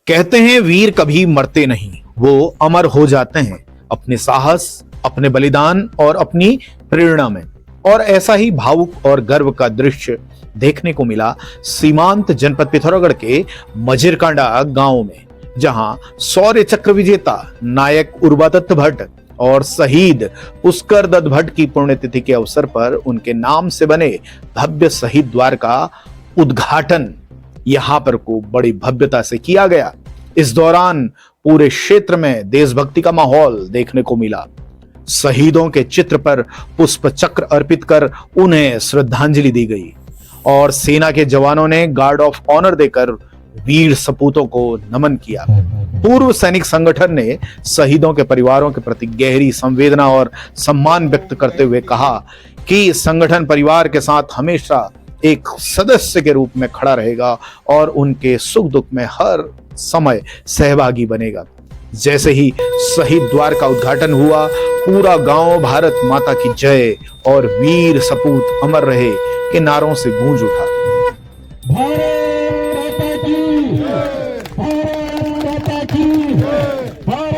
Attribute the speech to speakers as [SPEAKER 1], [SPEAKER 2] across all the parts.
[SPEAKER 1] कहते हैं वीर कभी मरते नहीं, वो अमर हो जाते हैं अपने साहस, अपने बलिदान और अपनी प्रेरणा में। और ऐसा ही भावुक और गर्व का दृश्य देखने को मिला सीमांत जनपद पिथौरागढ़ के मजिरकांडा गांव में, जहां शौर्य चक्र विजेता नायक उर्वादत्त भट्ट और शहीद पुष्कर दत्त भट्ट की पुण्यतिथि के अवसर पर उनके नाम से बने भव्य शहीद द्वार का उद्घाटन यहां पर को बड़ी भव्यता से किया गया। इस दौरान पूरे क्षेत्र में देशभक्ति का माहौल देखने को मिला। शहीदों के चित्र पर पुष्प चक्र अर्पित कर उन्हें श्रद्धांजलि दी गई और सेना के जवानों ने गार्ड ऑफ ऑनर देकर वीर सपूतों को नमन किया। पूर्व सैनिक संगठन ने शहीदों के परिवारों के प्रति गहरी संवेदना और सम्मान व्यक्त करते हुए कहा कि संगठन परिवार के साथ हमेशा एक सदस्य के रूप में खड़ा रहेगा और उनके सुख दुख में हर समय सहभागी बनेगा। जैसे ही शहीद द्वार का उद्घाटन हुआ, पूरा गांव भारत माता की जय और वीर सपूत अमर रहे के नारों से गूंज उठा।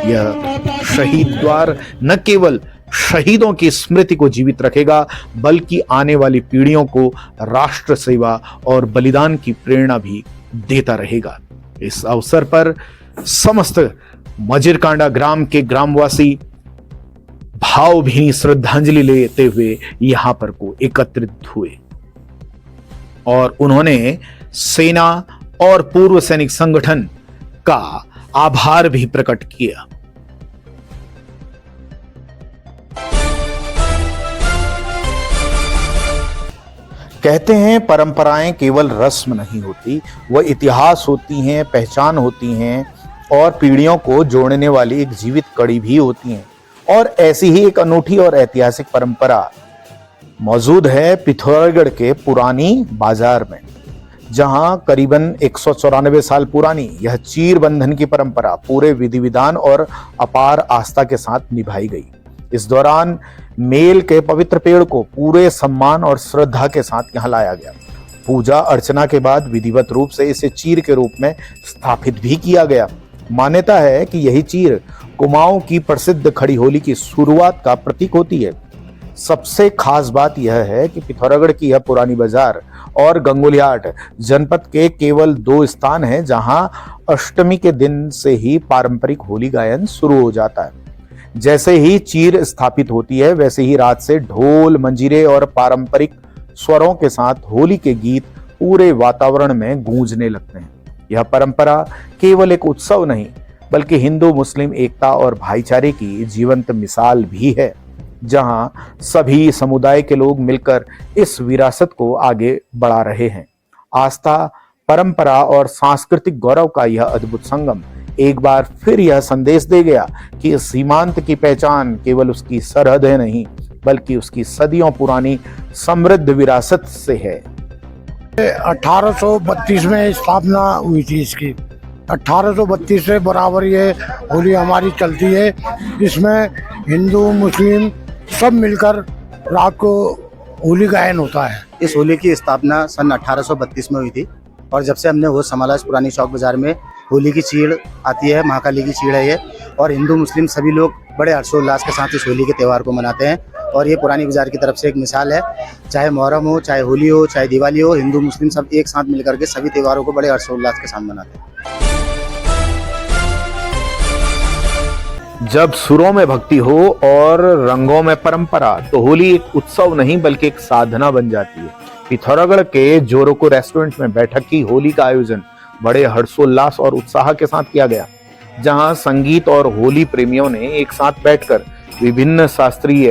[SPEAKER 1] यह शहीद द्वार न केवल शहीदों की स्मृति को जीवित रखेगा, बल्कि आने वाली पीढ़ियों को राष्ट्र सेवा और बलिदान की प्रेरणा भी देता रहेगा। इस अवसर पर समस्त मजिरकांडा ग्राम के ग्रामवासी भावभीनी श्रद्धांजलि लेते हुए यहां पर को एकत्रित हुए और उन्होंने सेना और पूर्व सैनिक संगठन का आभार भी प्रकट किया। कहते हैं परंपराएं केवल रस्म नहीं होती, वह इतिहास होती हैं, पहचान होती हैं और पीढ़ियों को जोड़ने वाली एक जीवित कड़ी भी होती हैं। और ऐसी ही एक अनूठी और ऐतिहासिक परंपरा मौजूद है पिथौरागढ़ के पुरानी बाजार में, जहां करीबन 194 साल पुरानी यह चीर बंधन की परंपरा पूरे विधि विधान और अपार आस्था के साथ निभाई गई। इस दौरान मेल के पवित्र पेड़ को पूरे सम्मान और श्रद्धा के साथ यहां लाया गया। पूजा अर्चना के बाद विधिवत रूप से इसे चीर के रूप में स्थापित भी किया गया। मान्यता है कि यही चीर कुमाऊं की प्रसिद्ध खड़ी होली की शुरुआत का प्रतीक होती है। सबसे खास बात यह है कि पिथौरागढ़ की यह पुरानी बाजार और गंगोलियाट जनपद के केवल 2 स्थान हैं जहां अष्टमी के दिन से ही पारंपरिक होली गायन शुरू हो जाता है। जैसे ही चीर स्थापित होती है, वैसे ही रात से ढोल, मंजीरे और पारंपरिक स्वरों के साथ होली के गीत पूरे वातावरण में गूंजने लगते हैं। यह परंपरा केवल एक उत्सव नहीं, बल्कि हिंदू मुस्लिम एकता और भाईचारे की जीवंत मिसाल भी है, जहां सभी समुदाय के लोग मिलकर इस विरासत को आगे बढ़ा रहे हैं। आस्था, परंपरा और सांस्कृतिक गौरव का यह अद्भुत संगम एक बार फिर यह संदेश दे गया कि सीमांत की पहचान केवल उसकी सरहदें नहीं, बल्कि उसकी सदियों पुरानी समृद्ध विरासत से है।
[SPEAKER 2] 1832 में स्थापना हुई थी इसकी। 1832 से बराबर ये होली हमारी चलती है। इसमें हिंदू मुस्लिम सब मिलकर रात को होली गायन होता है।
[SPEAKER 3] इस होली की स्थापना सन 1832 में हुई थी और जब से हमने होश संभाला, इस पुरानी चौक बाजार में होली की चीड़ आती है, महाकाली की चीड़ है ये, और हिंदू मुस्लिम सभी लोग बड़े हर्षोल्लास के साथ इस होली के त्यौहार को मनाते हैं। और ये पुरानी बाजार की तरफ से एक मिसाल है। चाहे मुहर्रम हो, चाहे होली हो, चाहे दिवाली हो, हिंदू मुस्लिम सब एक साथ मिलकर के सभी त्योहारों को बड़े हर्षोल्लास के साथ मनाते हैं।
[SPEAKER 1] जब सुरों में भक्ति हो और रंगों में परंपरा, तो होली एक उत्सव नहीं बल्कि एक साधना बन जाती है। पिथौरागढ़ के जोरोको रेस्टोरेंट में बैठक की होली का आयोजन बड़े हर्षोल्लास और उत्साह के साथ किया गया, जहां संगीत और होली प्रेमियों ने एक साथ बैठकर विभिन्न शास्त्रीय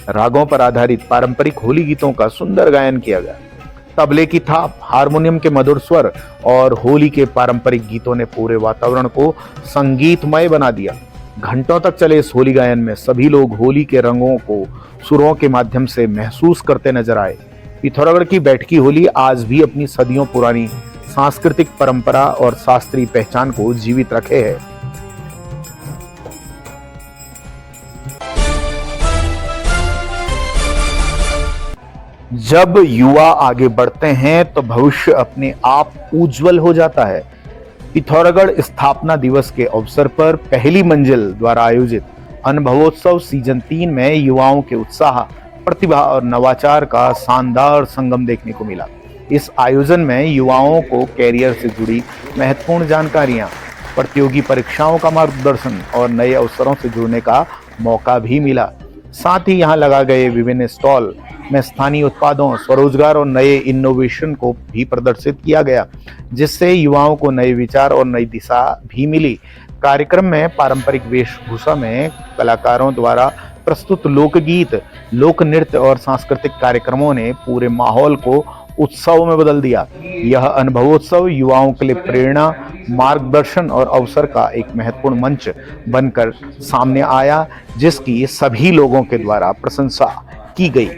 [SPEAKER 1] रागों पर आधारित पारंपरिक होली गीतों का सुंदर गायन किया गया। तबले की थाप, हारमोनियम के मधुर स्वर और होली के पारंपरिक गीतों ने पूरे वातावरण को संगीतमय बना दिया। घंटों तक चले इस होली गायन में सभी लोग होली के रंगों को सुरों के माध्यम से महसूस करते नजर आए। पिथौरागढ़ की बैठकी होली आज भी अपनी सदियों पुरानी सांस्कृतिक परंपरा और शास्त्रीय पहचान को जीवित रखे है। जब युवा आगे बढ़ते हैं तो भविष्य अपने आप उज्जवल हो जाता है। पिथौरागढ़ स्थापना दिवस के अवसर पर पहली मंजिल द्वारा आयोजित अनुभवोत्सव सीजन 3 में युवाओं के उत्साह, प्रतिभा और नवाचार का शानदार संगम देखने को मिला। इस आयोजन में युवाओं को कैरियर से जुड़ी महत्वपूर्ण जानकारियां, प्रतियोगी परीक्षाओं का मार्गदर्शन और नए अवसरों से जुड़ने का मौका भी मिला। साथ ही यहां लगा गए विभिन्न स्टॉल में स्थानीय उत्पादों, स्वरोजगार और नए इनोवेशन को भी प्रदर्शित किया गया, जिससे युवाओं को नए विचार और नई दिशा भी मिली। कार्यक्रम में पारंपरिक वेशभूषा में कलाकारों द्वारा प्रस्तुत लोकगीत, लोक नृत्य और सांस्कृतिक कार्यक्रमों ने पूरे माहौल को उत्सव में बदल दिया। यह अनुभवोत्सव युवाओं के लिए प्रेरणा, मार्गदर्शन और अवसर का एक महत्वपूर्ण मंच बनकर सामने आया, जिसकी सभी लोगों के द्वारा प्रशंसा की गई।